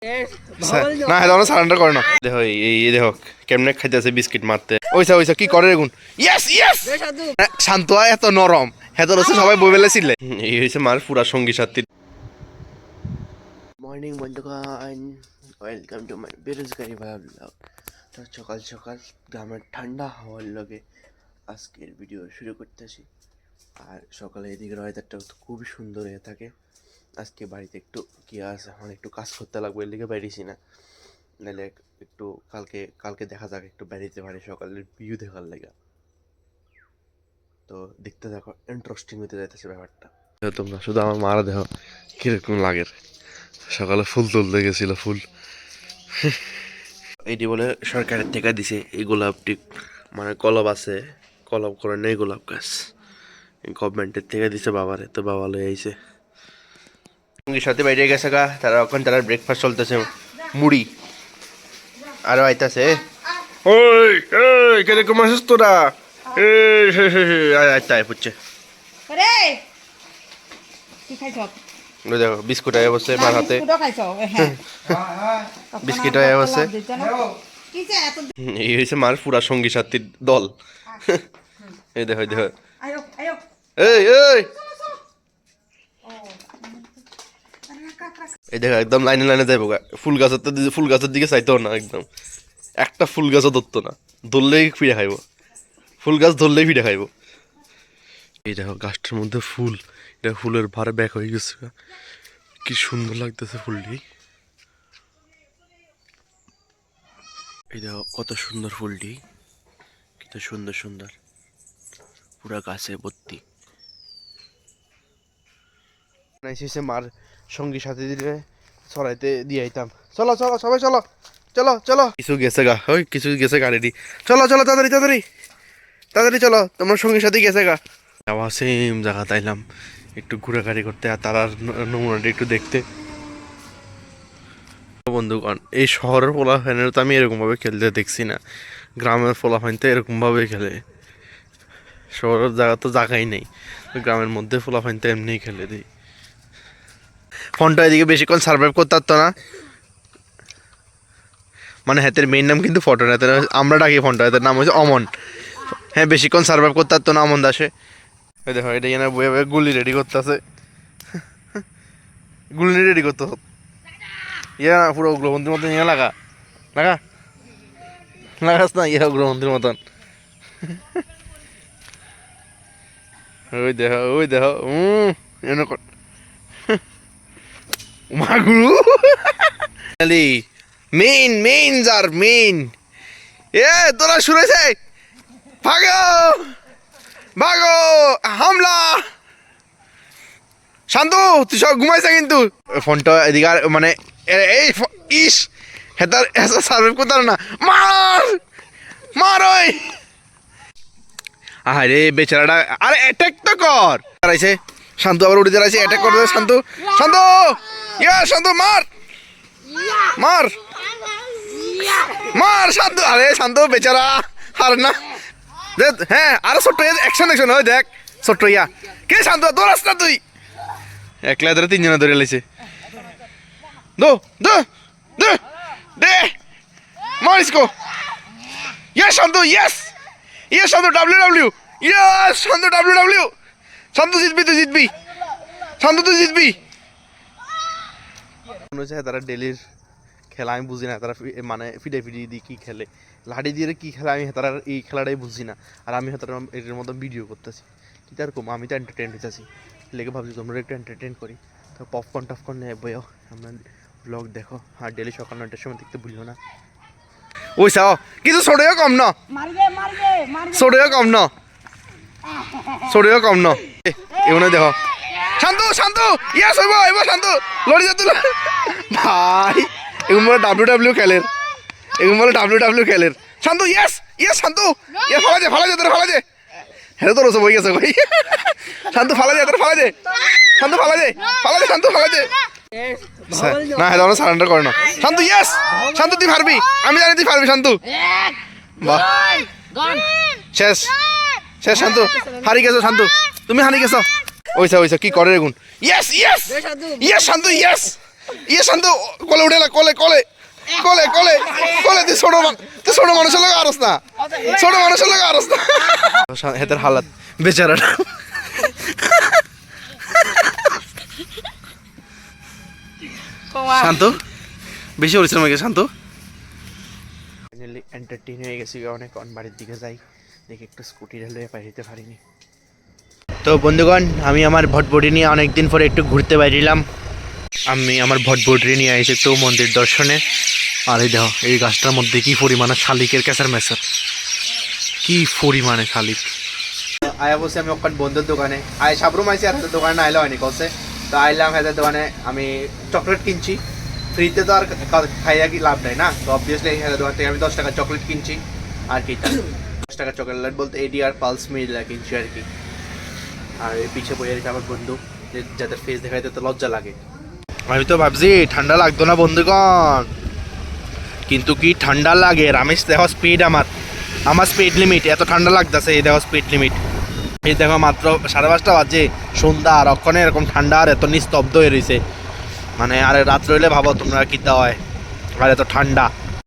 না এটা সারেন্ডার করে না। দেখো এই দেখো কেমনে খাইতেছে বিস্কিট মারতে। ওইসা ওইসা কি করে এগুন। ইয়েস ইয়েস শান্ত এত নরম হেতর হচ্ছে সবাই বই বেলেছিলে। এই হয়েছে মার পুরা সঙ্গী সাথী। মর্নিং বন্ধুগণ, ওয়েলকাম টু মাই বেরোজগারি ব্লগ। তো সকাল সকাল গ্রামের ঠান্ডা হাওয়ার লগে আজকের ভিডিও শুরু করতেছি। আর সকালে এদিকে ওয়েদারটা খুবই সুন্দর হয়ে থাকে। আজকে বাড়িতে একটু কি আছে, আমার একটু কাজ করতে লাগবে, এর লিগে বেরিয়েছি না, নাহলে একটু কালকে দেখা যাক একটু বেরিয়েতে পারি সকালের ভিউ দেখার লেগে। তো দেখতে দেখো ইন্টারেস্টিং হতে যাইতেছে ব্যাপারটা। তোমরা শুধু আমার মারা দেখো কিরকম লাগে। সকালে ফুল তুলতে গেছিল, ফুল এইটি বলে সরকারের থেকে দিছে এই গোলাপটি, মানে কলব আছে, কলব করে নেই গোলাপ গাছ গভর্নমেন্টের থেকে দিছে বাবারে। তো বাবা লয়ে আইছে, সঙ্গীর সাথে বাইরে গেছে গা তারা, ওখানে তারা ব্রেকফাস্ট চলতেছে, মুড়ি আরো আইতাছে। ওই এই কিরকম আছিস তোরা? আয় পুচ্ছে দেখো বিস্কুট আয় বসে মার হাতে, বিস্কিট আয় বসে। এই হয়েছে মার পুরা সঙ্গী সাথীর দল। এই দেখো দেখো, এই এই এই দেখো একদম লাইনে লাইনে যাইব। ফুল গাছের দিকে চাইতেও না, একদম একটা ফুল গাছও ধরতো না, ধরলেই ফিরে খাইব। ফুল গাছ ধরলেই ফিরে খাইব। এই দেখো গাছটার মধ্যে ফুল, এটা ফুলের ভারে ব্যাক হয়ে গেছে, কি সুন্দর লাগতেছে ফুলটি। এই দেখো কত সুন্দর ফুলটি, কত সুন্দর সুন্দর, পুরা গাছে ভর্তি। মার সঙ্গী সাথে দিলে ছড়াইতে দিয়ে আইতাম। চলো চলো সবাই চলো চলো চলো, কিছু গেছে গা, ওই কিছু গেছে গাড়ি, চলো চলো তাড়াতাড়ি তাড়াতাড়ি তাড়াতাড়ি চলো, তোমার সঙ্গীর সাথে গেছে গা। যাওয়া সেম জায়গা তাইলাম একটু ঘোরাঘুরি করতে আর তারার নমুনাটা একটু দেখতে। বন্ধুগণ, এই শহরের পোলাপাইনের তো আমি এরকমভাবে খেলতে দেখছি না, গ্রামের পোলাপাইন তো এরকমভাবে খেলে। শহরের জায়গা তো জায়গাই নেই, গ্রামের মধ্যে পোলাপাইন তো এমনিই খেলে দিই। ফোনটা এদিকে বেশিক্ষণ সার্ভাইভ করতে পারতো না, মানে হাতের মেইন নাম কিন্তু ফটো না, আমরা ডাকি ফোনটা, হাতের নাম হচ্ছে অমন। হ্যাঁ বেশিক্ষণ সার্ভাইভ করতে পারতো না অমন দাসে। ওই দেখো এটা যেন বয়ে বয়ে গুলি রেডি করতেছে, গুলি রেডি করতে ইয়ে না, পুরো উগ্রপন্থীর মতন ইয়ে লাগা লাগা লাগাস না, ইয়ে উগ্রপন্থীর মতন। ওই দেখো মাগুরু মেইন মেইন যার মেইন। এ তোরা শুনেছে, ভাগো ভাগো হামলা। শান্তু তুই সব ঘুমাইছে কিন্তু। ফোনটা এদিকে মানে এই ইস হেতার সার্ভাইভ করতে না, মার মার ওই। আরে বেচারাটা, আরে অ্যাটাক তো কর। দাঁড়াইছে শান্তু, আবার উঠে দাঁড়াইছে, অ্যাটাক করে শান্তু, শান্তু ইয়া শান্তু মার মার মার শান্তু। আরে শান্তু বেচারা আর না, হ্যাঁ আরো ছোট্ট অ্যাকশন অ্যাকশন হয় দেখ, ছোট্ট ইয়া কে শান্তু দৌড়াস না তুই। একলা ধরে তিনজনে ধরে লাইছে, দো দো দে দে মারিসকো। Yes Shantu, yes yes Shantu, W yes Shantu, W Shantu জিতবি, তুই জিতবি শান্তু, তুই জিতবি। মনে হচ্ছে তারা ডেলির খেলা আমি বুঝি না, তারা মানে ফিডে দিয়ে কি খেলে, লাঠি দিয়ে কি খেলে, আমি তারা এই খেলাটাই বুঝি না। আর আমি তারা এটার মতো ভিডিও করতেছি, কি তার কম আমি তো এন্টারটেন হইতেছি, লেগে ভাবছি তোমরা একটু এন্টারটেন করি। তো পপকর্ন টপকর্ন নিয়ে বইও আমরা ব্লগ দেখো, আর ডেলি সকাল 9টার সময় দেখতে ভুলিও না। ওই সাও কিন্তু ছোটও কম না, ছোটও কম না, ছোটও কম না। এগুলো দেখো শান্তু শান্তু ইয়েস হইব হইব শান্তু লড়ি যা তুই ভাই। এগুলো বলে ডাব্লিউ খেলের, এগুলো বলে ডাব্লিউ খেলের। শান্তু ইয়েস ইয়েস শান্তু ইয়ে ফালা যায় তোর ফালা যায়, হ্যাঁ তোর ওসব হয়ে গেছে ভাই। শান্তু ফালা যায় তোর ফালা যায়, শান্তু ফালা যায় শান্তু ফালা যায় না, হ্যাঁ আমরা সারেন্ডার করে না। শান্তু ইয়েস শান্তু তুই পারবি, আমি জানি তুই পারবি শান্তু। বাহ শেষ শেষ শান্তু, হারি গেছো শান্তু, তুমি হারি গেছো। ওইসা কি করে এগুন। Yes yes yes Shantu yes ইয়ে শান্ত কোলে উঠে না কোলে কোলে কোলে কোলে কোলে তুই ছোট মানুষের লোক আরস না ছোট মানুষের লোক আরস না হেতের হালাত বেচারাটা শান্ত বেশি পরিশ্রম হয়ে গেছে শান্ত ফাইনালি এন্টারটেইন হয়ে গেছি অনেক বাড়ির দিকে যাই দেখি একটু স্কুটি ঢেলে পাইতে পারিনি তো বন্ধুগণ আমি আমার ভটভটি নিয়ে অনেকদিন পরে একটু ঘুরতে বাইরিলাম আমি আমার ভটভটি নিয়ে এসে তো মন্দির দর্শনে আর এই দেখো এই গাছটার মধ্যে কি পরিমাণে শালিকের ক্যাসার মেসার কি পরিমাণে শালিক আয়া বসে আমি ওখান বন্ধুর দোকানে আয় সাবরুম আইসি আর হাতের দোকানে আইলে হয়নি কলসে তো আইলাম হাতের দোকানে আমি চকলেট কিনছি ফ্রিতে তো আর খাইয়া কি লাভ নাই না তো অবভিয়াসলি এই হাতের দোকান থেকে আমি 10 টাকার চকলেট কিনছি আর কি 10 টাকার চকলেট বলতে এডি আর পালস মিলা কিনছি আর কি আর এই পিছিয়ে বইয়ে রেখে আমার বন্ধু যাদের ফেস দেখাইতে তো লজ্জা লাগে আমি তো ভাবছি ঠান্ডা লাগতো না বন্ধুগণ কিন্তু কি ঠান্ডা লাগে রামেশ দেখো স্পিড আমার স্পিড লিমিট এত ঠান্ডা লাগতেছে এই দেখো স্পিড লিমিট এই দেখো মাত্র 5:30 বাজে সন্ধ্যা আর অক্ষণে এরকম ঠান্ডা আর এত নিস্তব্ধ হয়ে রয়েছে মানে আর রাত্রে হইলে ভাবো তোমরা কি হয় আর এত ঠান্ডা